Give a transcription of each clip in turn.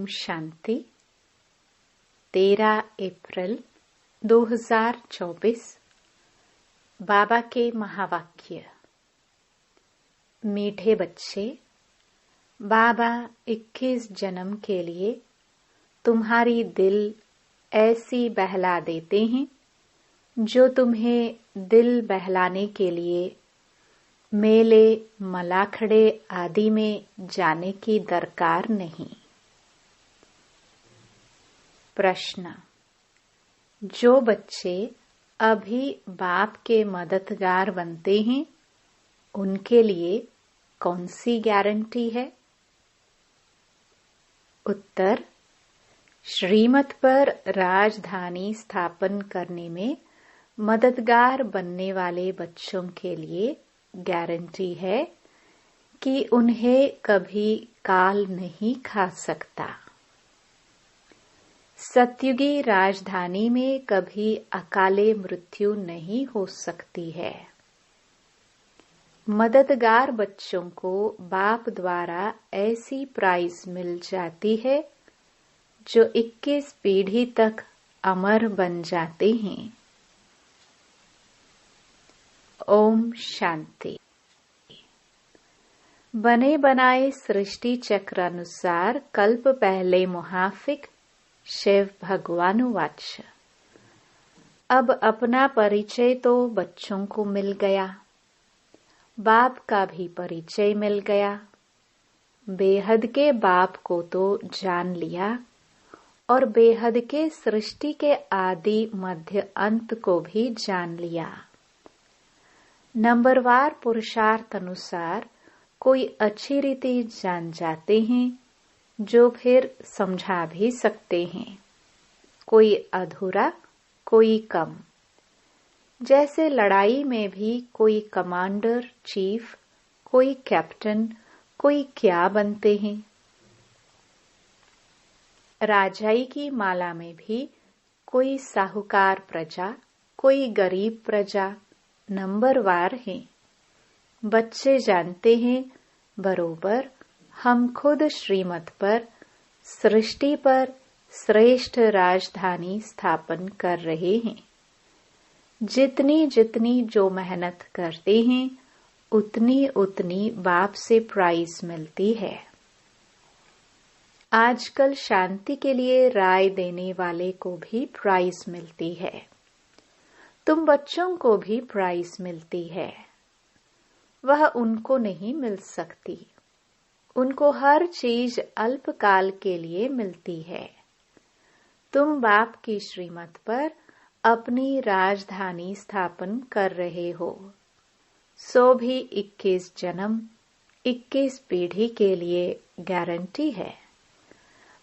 ओम शांति। 13 अप्रैल 2024। बाबा के महावाक्य। मीठे बच्चे, बाबा 21 जन्म के लिए तुम्हारी दिल ऐसी बहला देते हैं जो तुम्हें दिल बहलाने के लिए मेले, मलाखड़े आदि में जाने की दरकार नहीं। प्रश्न। जो बच्चे अभी बाप के मददगार बनते हैं, उनके लिए कौन सी गारंटी है? उत्तर। श्रीमत पर राजधानी स्थापन करने में मददगार बनने वाले बच्चों के लिए गारंटी है कि उन्हें कभी काल नहीं खा सकता। सतयुगी राजधानी में कभी अकाले मृत्यु नहीं हो सकती है। मददगार बच्चों को बाप द्वारा ऐसी प्राइज मिल जाती है जो 21 पीढ़ी तक अमर बन जाते हैं। ओम शांति। बने बनाए सृष्टि चक्र अनुसार कल्प पहले मुहाफिक शिव भगवानुवाच। अब अपना परिचय तो बच्चों को मिल गया, बाप का भी परिचय मिल गया। बेहद के बाप को तो जान लिया और बेहद के सृष्टि के आदि मध्य अंत को भी जान लिया। नंबरवार पुरुषार्थ अनुसार कोई अच्छी रीति जान जाते हैं जो फिर समझा भी सकते हैं, कोई अधूरा कोई कम। जैसे लड़ाई में भी कोई कमांडर चीफ, कोई कैप्टन, कोई क्या बनते हैं। राजाई की माला में भी कोई साहूकार प्रजा, कोई गरीब प्रजा नंबरवार हैं। बच्चे जानते हैं बरोबर हम खुद श्रीमत पर, सृष्टि पर श्रेष्ठ राजधानी स्थापन कर रहे हैं। जितनी जितनी जो मेहनत करते हैं उतनी उतनी बाप से प्राइज मिलती है। आजकल शांति के लिए राय देने वाले को भी प्राइज मिलती है। तुम बच्चों को भी प्राइज मिलती है। वह उनको नहीं मिल सकती। उनको हर चीज अल्पकाल के लिए मिलती है। तुम बाप की श्रीमत पर अपनी राजधानी स्थापन कर रहे हो, सो भी 21 जन्म 21 पीढ़ी के लिए गारंटी है।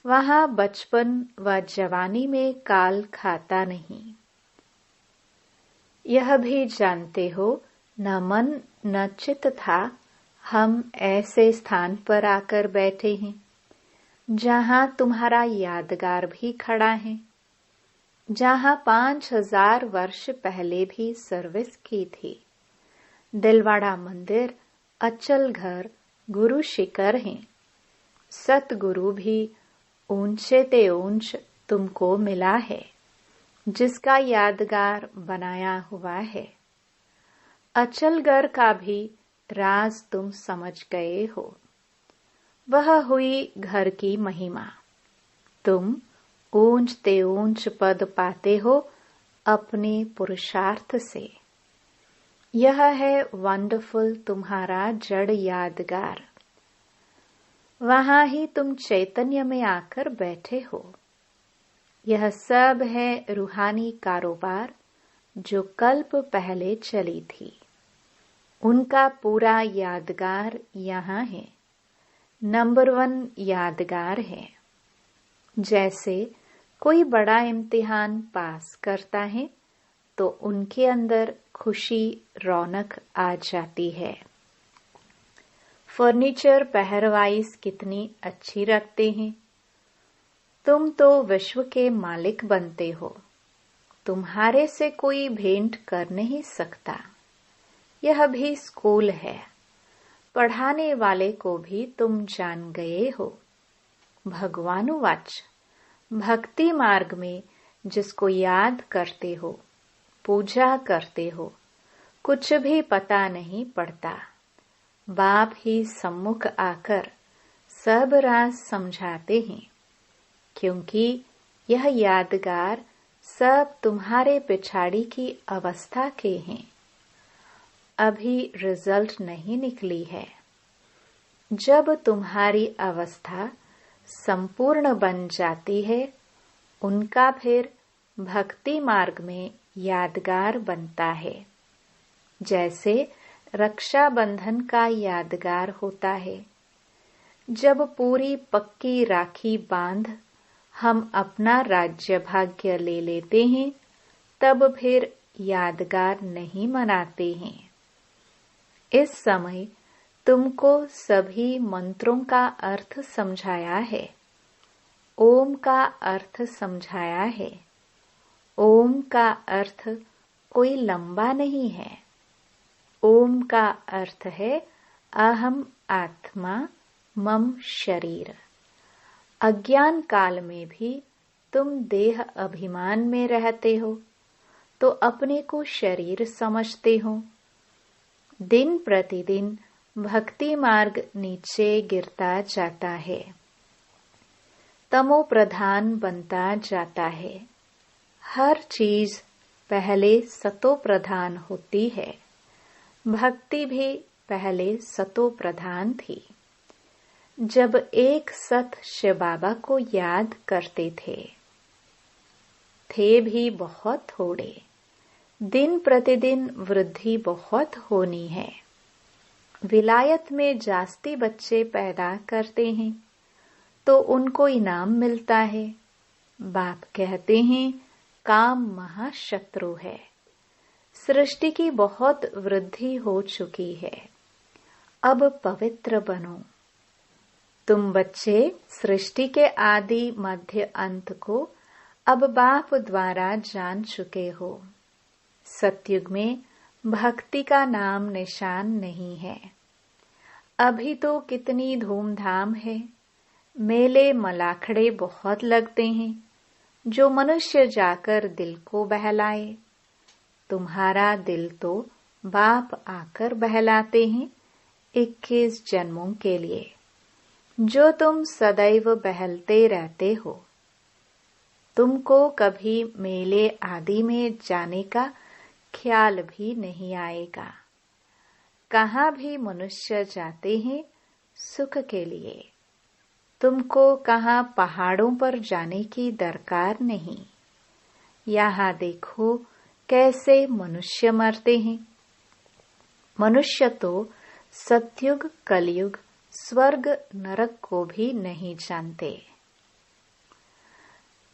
वहां बचपन व जवानी में काल खाता नहीं। यह भी जानते हो न मन न चित था हम ऐसे स्थान पर आकर बैठे हैं जहां तुम्हारा यादगार भी खड़ा है, जहां 5000 वर्ष पहले भी सर्विस की थी। दिलवाड़ा मंदिर, अचल घर, गुरु शिखर हैं। सतगुरु भी ऊंचे ते ऊंच तुमको मिला है, जिसका यादगार बनाया हुआ है। अचलगर का भी राज तुम समझ गए हो। वह हुई घर की महिमा। तुम ऊंच ते ऊंच पद पाते हो अपने पुरुषार्थ से। यह है वंडरफुल तुम्हारा जड़ यादगार। वहां ही तुम चैतन्य में आकर बैठे हो। यह सब है रूहानी कारोबार जो कल्प पहले चली थी। उनका पूरा यादगार यहाँ है। नंबर 1 यादगार है। जैसे कोई बड़ा इम्तिहान पास करता है तो उनके अंदर खुशी रौनक आ जाती है। फर्नीचर पहरवाइज कितनी अच्छी रखते हैं। तुम तो विश्व के मालिक बनते हो। तुम्हारे से कोई भेंट कर नहीं सकता। यह भी स्कूल है। पढ़ाने वाले को भी तुम जान गए हो। भगवानुवाच। भक्ति मार्ग में जिसको याद करते हो, पूजा करते हो, कुछ भी पता नहीं पड़ता। बाप ही सम्मुख आकर सब राज समझाते हैं, क्योंकि यह यादगार सब तुम्हारे पिछाड़ी की अवस्था के हैं। अभी रिजल्ट नहीं निकली है। जब तुम्हारी अवस्था संपूर्ण बन जाती है, उनका फिर भक्ति मार्ग में यादगार बनता है। जैसे रक्षाबंधन का यादगार होता है। जब पूरी पक्की राखी बांध हम अपना राज्य भाग्य ले लेते हैं, तब फिर यादगार नहीं मनाते हैं। इस समय तुमको सभी मंत्रों का अर्थ समझाया है। ओम का अर्थ समझाया है। ओम का अर्थ कोई लंबा नहीं है। ओम का अर्थ है अहम आत्मा मम शरीर। अज्ञान काल में भी तुम देह अभिमान में रहते हो, तो अपने को शरीर समझते हो। दिन प्रतिदिन भक्ति मार्ग नीचे गिरता जाता है, तमो प्रधान बनता जाता है। हर चीज पहले सतो प्रधान होती है। भक्ति भी पहले सतो प्रधान थी। जब एक सत शिव बाबा को याद करते थे भी बहुत थोड़े। दिन प्रतिदिन वृद्धि बहुत होनी है। विलायत में जास्ती बच्चे पैदा करते हैं तो उनको इनाम मिलता है। बाप कहते हैं काम महाशत्रु है। सृष्टि की बहुत वृद्धि हो चुकी है, अब पवित्र बनो। तुम बच्चे सृष्टि के आदि मध्य अंत को अब बाप द्वारा जान चुके हो। सतयुग में भक्ति का नाम निशान नहीं है। अभी तो कितनी धूमधाम है। मेले मलाखड़े बहुत लगते हैं, जो मनुष्य जाकर दिल को बहलाए। तुम्हारा दिल तो बाप आकर बहलाते हैं 21 जन्मों के लिए, जो तुम सदैव बहलते रहते हो। तुमको कभी मेले आदि में जाने का ख्याल भी नहीं आएगा। कहाँ भी मनुष्य जाते हैं सुख के लिए। तुमको कहाँ पहाड़ों पर जाने की दरकार नहीं। यहाँ देखो कैसे मनुष्य मरते हैं। मनुष्य तो सतयुग कलयुग स्वर्ग नरक को भी नहीं जानते।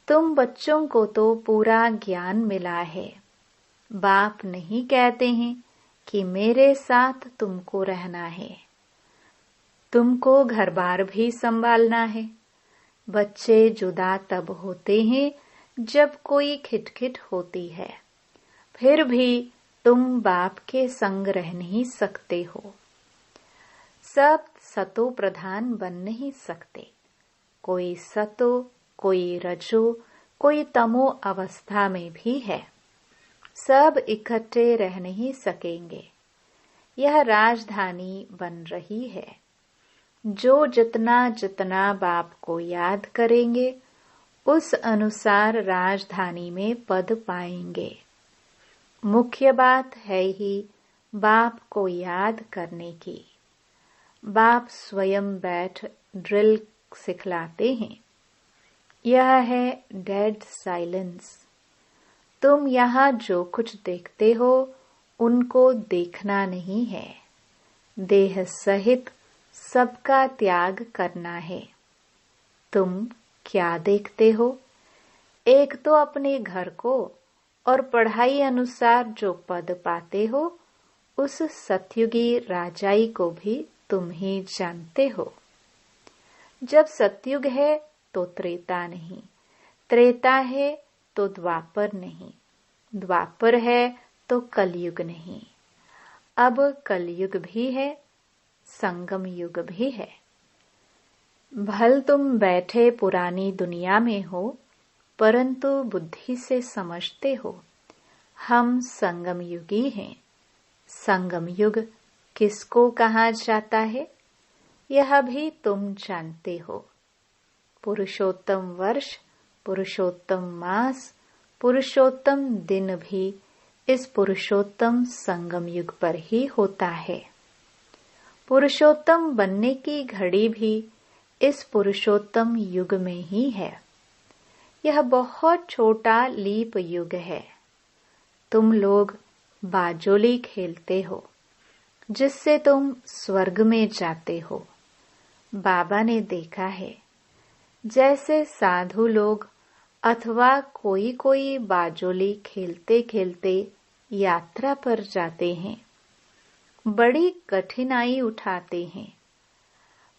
तुम बच्चों को तो पूरा ज्ञान मिला है। बाप नहीं कहते हैं कि मेरे साथ तुमको रहना है। तुमको घर बार भी संभालना है। बच्चे जुदा तब होते हैं जब कोई खिटखिट होती है। फिर भी तुम बाप के संग रह नहीं सकते हो। सब सतो प्रधान बन नहीं सकते। कोई सतो, कोई रजो, कोई तमो अवस्था में भी है। सब इकट्ठे रह नहीं सकेंगे। यह राजधानी बन रही है। जो जितना जितना बाप को याद करेंगे, उस अनुसार राजधानी में पद पाएंगे। मुख्य बात है ही बाप को याद करने की। बाप स्वयं बैठ ड्रिल सिखलाते हैं। यह है डेड साइलेंस। तुम यहाँ जो कुछ देखते हो, उनको देखना नहीं है। देह सहित सबका त्याग करना है। तुम क्या देखते हो? एक तो अपने घर को और पढ़ाई अनुसार जो पद पाते हो, उस सतयुगी राजाई को भी तुम ही जानते हो। जब सतयुग है तो त्रेता नहीं, त्रेता है तो द्वापर नहीं, द्वापर है तो कलयुग नहीं। अब कलयुग भी है, संगम युग भी है। भल तुम बैठे पुरानी दुनिया में हो, परंतु बुद्धि से समझते हो हम संगम युगी हैं। संगम युग किसको कहा जाता है, यह भी तुम जानते हो। पुरुषोत्तम वर्ष, पुरुषोत्तम मास, पुरुषोत्तम दिन भी इस पुरुषोत्तम संगम युग पर ही होता है। पुरुषोत्तम बनने की घड़ी भी इस पुरुषोत्तम युग में ही है। यह बहुत छोटा लीप युग है। तुम लोग बाजोली खेलते हो, जिससे तुम स्वर्ग में जाते हो। बाबा ने देखा है, जैसे साधु लोग अथवा कोई बाजोली खेलते खेलते यात्रा पर जाते हैं, बड़ी कठिनाई उठाते हैं।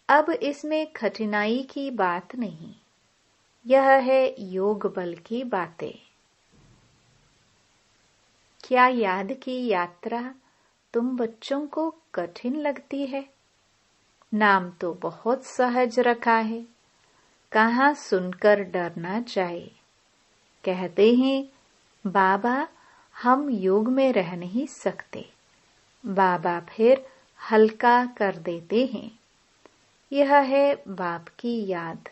अब इसमें कठिनाई की बात नहीं, यह है योग बल की बातें। क्या याद की यात्रा तुम बच्चों को कठिन लगती है? नाम तो बहुत सहज रखा है, कहाँ सुनकर डरना चाहिए। कहते हैं बाबा हम योग में रह नहीं सकते। बाबा फिर हल्का कर देते हैं। यह है बाप की याद।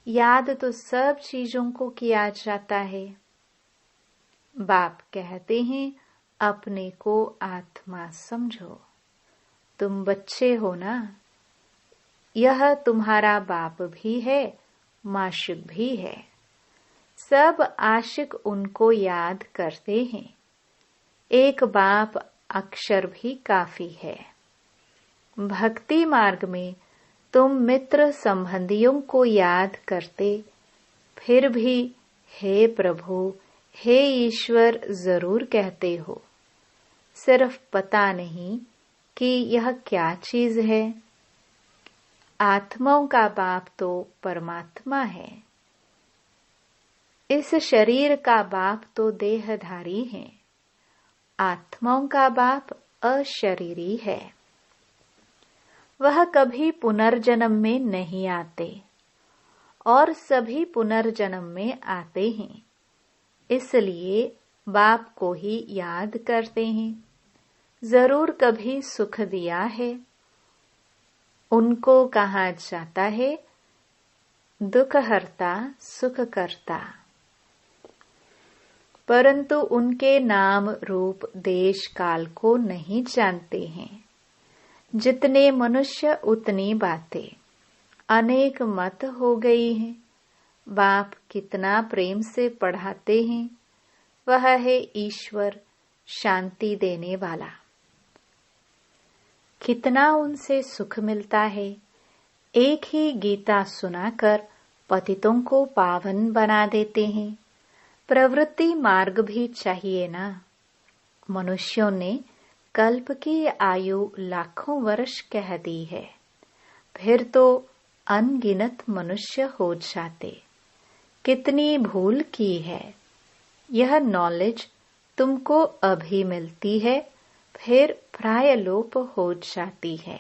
याद तो सब चीजों को किया जाता है। बाप कहते हैं अपने को आत्मा समझो। तुम बच्चे हो ना, यह तुम्हारा बाप भी है, माशिक भी है। सब आशिक उनको याद करते हैं। एक बाप अक्षर भी काफी है। भक्ति मार्ग में तुम मित्र संबंधियों को याद करते, फिर भी हे प्रभु, हे ईश्वर जरूर कहते हो। सिर्फ पता नहीं कि यह क्या चीज है। आत्माओं का बाप तो परमात्मा है। इस शरीर का बाप तो देहधारी है। आत्माओं का बाप अशरीरी है। वह कभी पुनर्जन्म में नहीं आते और सभी पुनर्जन्म में आते हैं। इसलिए बाप को ही याद करते हैं। जरूर कभी सुख दिया है। उनको कहा जाता है दुख हरता सुख करता। परंतु उनके नाम रूप देश काल को नहीं जानते हैं। जितने मनुष्य उतनी बातें, अनेक मत हो गई हैं। बाप कितना प्रेम से पढ़ाते हैं। वह है ईश्वर, शांति देने वाला। कितना उनसे सुख मिलता है। एक ही गीता सुनाकर पतितों को पावन बना देते हैं। प्रवृत्ति मार्ग भी चाहिए ना। मनुष्यों ने कल्प की आयु लाखों वर्ष कह दी है, फिर तो अनगिनत मनुष्य हो जाते। कितनी भूल की है। यह नॉलेज तुमको अभी मिलती है, फिर प्राय लोप हो जाती है।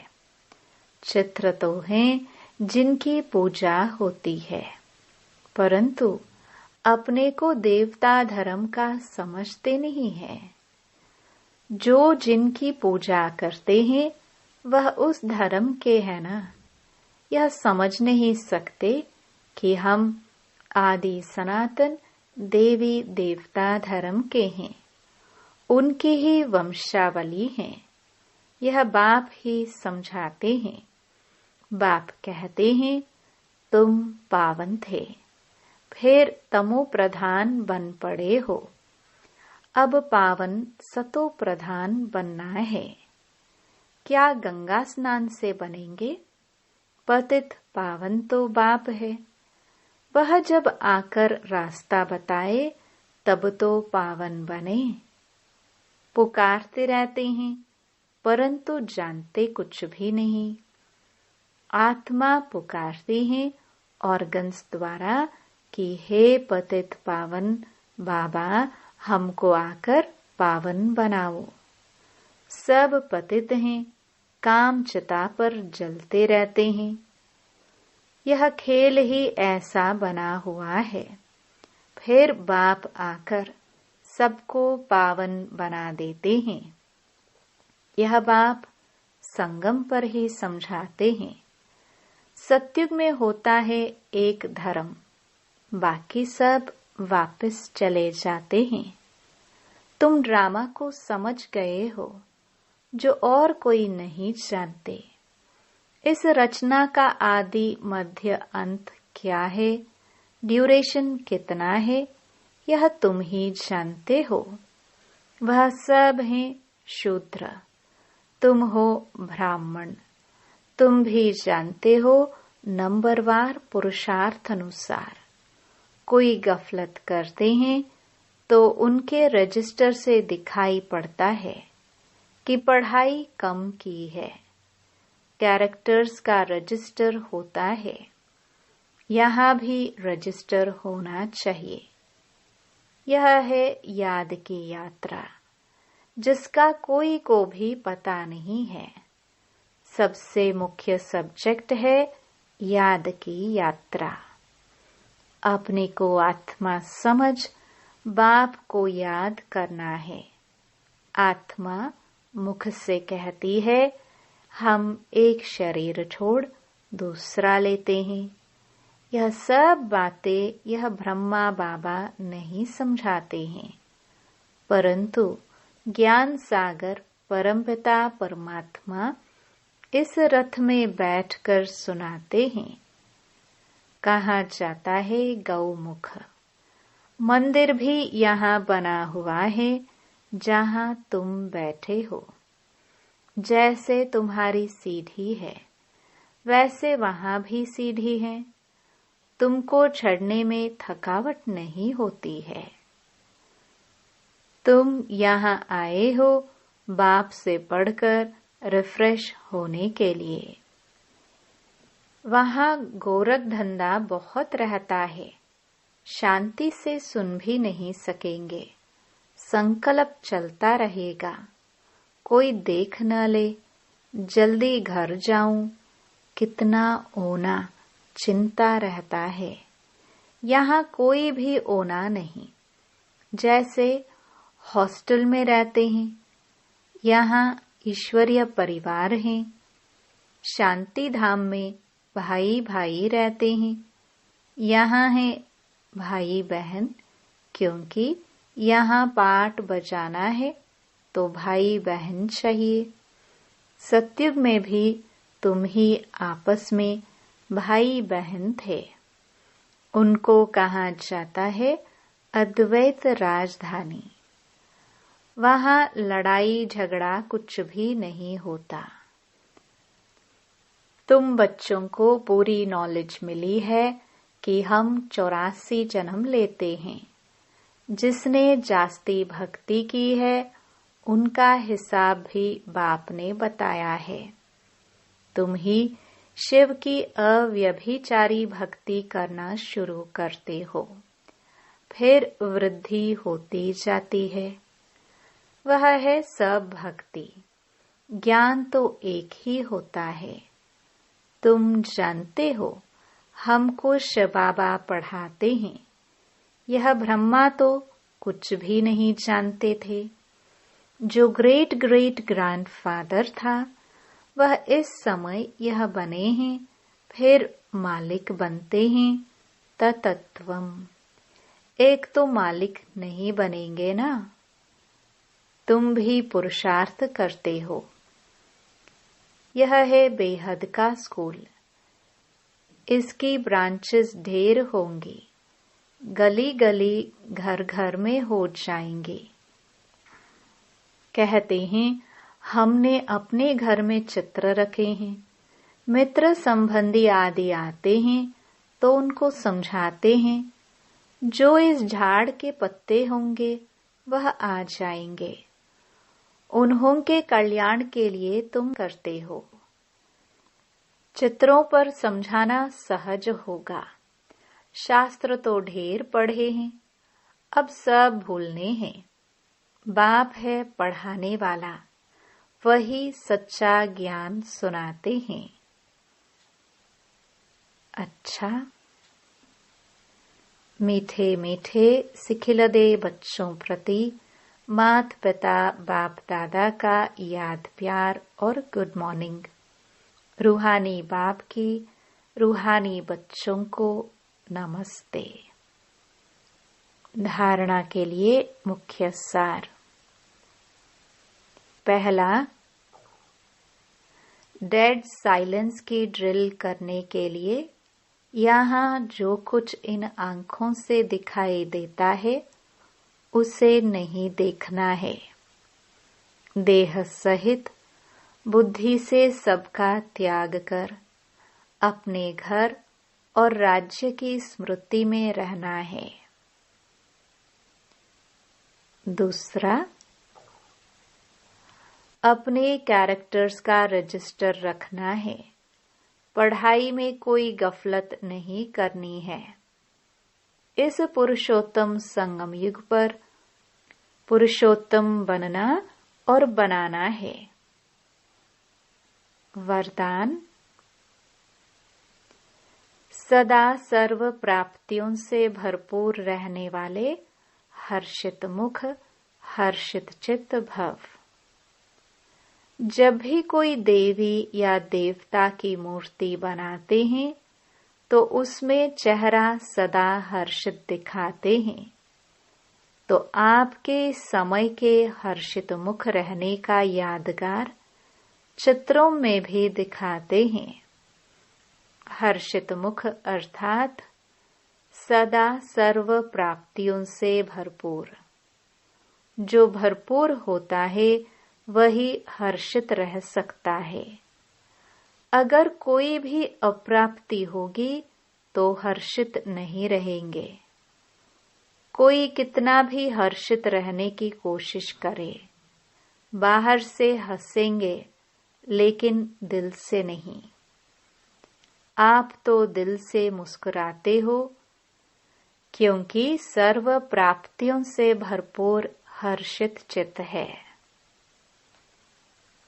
चित्र तो हैं जिनकी पूजा होती है, परंतु अपने को देवता धर्म का समझते नहीं है। जो जिनकी पूजा करते हैं वह उस धर्म के हैं ना। यह समझ नहीं सकते कि हम आदि सनातन देवी देवता धर्म के हैं, उनकी ही वंशावली हैं। यह बाप ही समझाते हैं। बाप कहते हैं तुम पावन थे, फिर तमो प्रधान बन पड़े हो। अब पावन सतो प्रधान बनना है। क्या गंगा स्नान से बनेंगे? पतित पावन तो बाप है। वह जब आकर रास्ता बताए तब तो पावन बने। पुकारते रहते हैं, परंतु जानते कुछ भी नहीं। आत्मा पुकारती है ऑर्गन्स द्वारा कि हे पतित पावन बाबा, हमको आकर पावन बनाओ। सब पतित हैं, काम चिता पर जलते रहते हैं। यह खेल ही ऐसा बना हुआ है। फिर बाप आकर सबको पावन बना देते हैं। यह बाप संगम पर ही समझाते हैं। सतयुग में होता है एक धर्म, बाकी सब वापस चले जाते हैं। तुम ड्रामा को समझ गए हो जो और कोई नहीं जानते। इस रचना का आदि मध्य अंत क्या है, ड्यूरेशन कितना है, यह तुम ही जानते हो। वह सब है शूद्र, तुम हो ब्राह्मण। तुम भी जानते हो नंबरवार पुरुषार्थ अनुसार। कोई गफलत करते हैं तो उनके रजिस्टर से दिखाई पड़ता है कि पढ़ाई कम की है। कैरेक्टर्स का रजिस्टर होता है, यहाँ भी रजिस्टर होना चाहिए। यह है याद की यात्रा, जिसका कोई को भी पता नहीं है। सबसे मुख्य सब्जेक्ट है याद की यात्रा। अपने को आत्मा समझ बाप को याद करना है। आत्मा मुख से कहती है हम एक शरीर छोड़ दूसरा लेते हैं। यह सब बातें यह ब्रह्मा बाबा नहीं समझाते हैं, परंतु ज्ञान सागर परमपिता परमात्मा इस रथ में बैठकर सुनाते हैं। कहा जाता है गौमुख। मंदिर भी यहाँ बना हुआ है जहाँ तुम बैठे हो। जैसे तुम्हारी सीढ़ी है वैसे वहाँ भी सीढ़ी है। तुमको चढ़ने में थकावट नहीं होती है। तुम यहाँ आए हो बाप से पढ़कर रिफ्रेश होने के लिए। वहाँ गोरख धंधा बहुत रहता है, शांति से सुन भी नहीं सकेंगे। संकल्प चलता रहेगा, कोई देख न ले, जल्दी घर जाऊं, कितना ओना, चिंता रहता है। यहाँ कोई भी ओना नहीं, जैसे हॉस्टल में रहते हैं। यहाँ ईश्वरीय परिवार हैं। शांति धाम में भाई भाई रहते हैं। यहाँ है भाई बहन, क्योंकि यहाँ पाठ बजाना है तो भाई बहन चाहिए। सतयुग में भी तुम ही आपस में भाई बहन थे। उनको कहा जाता है अद्वैत राजधानी। वहाँ लड़ाई झगड़ा कुछ भी नहीं होता। तुम बच्चों को पूरी नॉलेज मिली है कि हम 84 जन्म लेते हैं। जिसने जास्ती भक्ति की है उनका हिसाब भी बाप ने बताया है। तुम ही शिव की अव्यभिचारी भक्ति करना शुरू करते हो, फिर वृद्धि होती जाती है। वह है सब भक्ति। ज्ञान तो एक ही होता है। तुम जानते हो हमको शिव बाबा पढ़ाते हैं। यह ब्रह्मा तो कुछ भी नहीं जानते थे। जो ग्रेट ग्रेट ग्रैंडफादर था वह इस समय यह बने हैं, फिर मालिक बनते हैं। तत्त्वम। एक तो मालिक नहीं बनेंगे ना। तुम भी पुरुषार्थ करते हो। यह है बेहद का स्कूल। इसकी ब्रांचेस ढेर होंगी, गली गली घर घर में हो जाएंगी। कहते हैं हमने अपने घर में चित्र रखे हैं। मित्र संबंधी आदि आते हैं तो उनको समझाते हैं। जो इस झाड़ के पत्ते होंगे वह आ जाएंगे। उन्हों के कल्याण के लिए तुम करते हो। चित्रों पर समझाना सहज होगा। शास्त्र तो ढेर पढ़े हैं, अब सब भूलने हैं। बाप है पढ़ाने वाला, वही सच्चा ज्ञान सुनाते हैं। अच्छा। मीठे मीठे सिखिलदे बच्चों प्रति माता पिता बाप दादा का याद प्यार और गुड मॉर्निंग। रूहानी बाप की रूहानी बच्चों को नमस्ते। धारणा के लिए मुख्य सार। पहला, डेड साइलेंस की ड्रिल करने के लिए यहाँ जो कुछ इन आंखों से दिखाई देता है उसे नहीं देखना है। देह सहित बुद्धि से सबका त्याग कर अपने घर और राज्य की स्मृति में रहना है। दूसरा, अपने कैरेक्टर्स का रजिस्टर रखना है। पढ़ाई में कोई गफलत नहीं करनी है। इस पुरुषोत्तम संगम युग पर पुरुषोत्तम बनना और बनाना है। वरदान, सदा सर्व प्राप्तियों से भरपूर रहने वाले हर्षित मुख हर्षित चित्त भव। जब भी कोई देवी या देवता की मूर्ति बनाते हैं तो उसमें चेहरा सदा हर्षित दिखाते हैं, तो आपके समय के हर्षित मुख रहने का यादगार चित्रों में भी दिखाते हैं। हर्षित मुख अर्थात सदा सर्व प्राप्तियों से भरपूर। जो भरपूर होता है वही हर्षित रह सकता है। अगर कोई भी अप्राप्ति होगी तो हर्षित नहीं रहेंगे। कोई कितना भी हर्षित रहने की कोशिश करे, बाहर से हंसेंगे लेकिन दिल से नहीं। आप तो दिल से मुस्कुराते हो क्योंकि सर्व प्राप्तियों से भरपूर हर्षित चित्त है।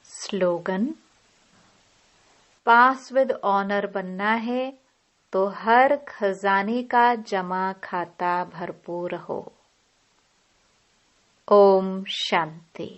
स्लोगन, पास विद ऑनर बनना है तो हर खजाने का जमा खाता भरपूर हो। ओम शांति।